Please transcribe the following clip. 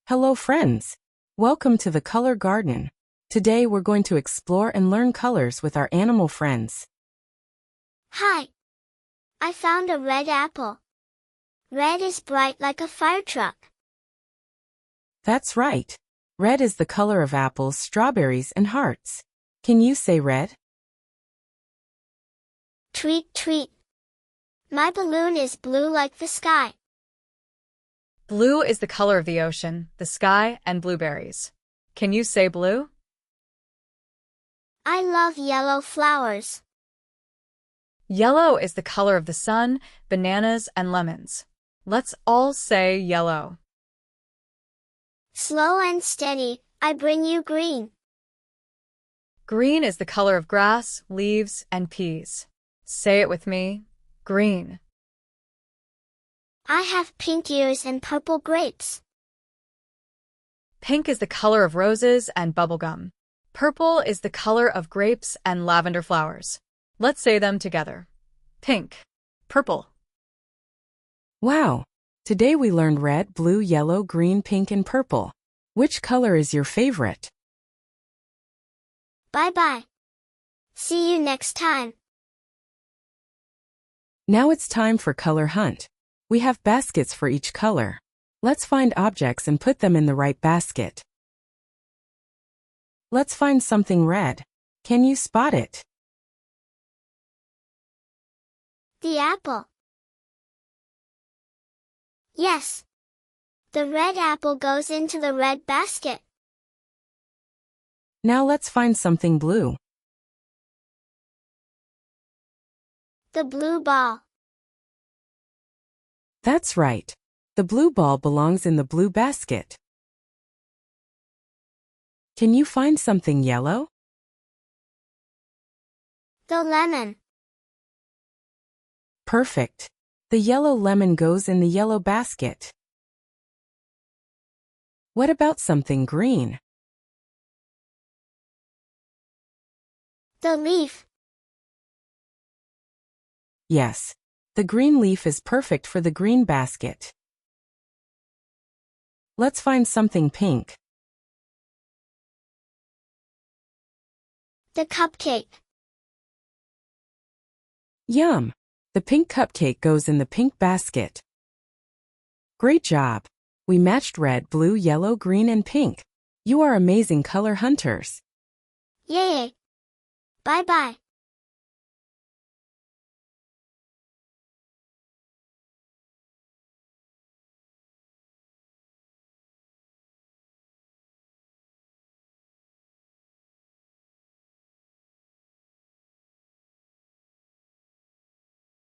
Hello friends! Welcome to the Color Garden. Today we're going to explore and learn colors with our animal friends. Hi! I found a red apple. Red is bright like a fire truck. That's right. Red is the color of apples, strawberries, and hearts. Can you say red? Tweet, tweet. My balloon is blue like the sky. Blue is the color of the ocean, the sky, and blueberries. Can you say blue? I love yellow flowers. Yellow is the color of the sun, bananas, and lemons. Let's all say yellow. Slow and steady, I bring you green. Green is the color of grass, leaves, and peas. Say it with me. Green. I have pink ears and purple grapes. Pink is the color of roses and bubblegum. Purple is the color of grapes and lavender flowers. Let's say them together. Pink. Purple. Wow! Today we learned red, blue, yellow, green, pink, and purple. Which color is your favorite? Bye-bye. See you next time. Now it's time for Color Hunt. We have baskets for each color. Let's find objects and put them in the right basket. Let's find something red. Can you spot it? The apple. Yes. The red apple goes into the red basket. Now let's find something blue. The blue ball. That's right. The blue ball belongs in the blue basket. Can you find something yellow? The lemon. Perfect. The yellow lemon goes in the yellow basket. What about something green? The leaf. Yes. The green leaf is perfect for the green basket. Let's find something pink. The cupcake. Yum! The pink cupcake goes in the pink basket. Great job! We matched red, blue, yellow, green, and pink. You are amazing color hunters. Yay! Bye-bye.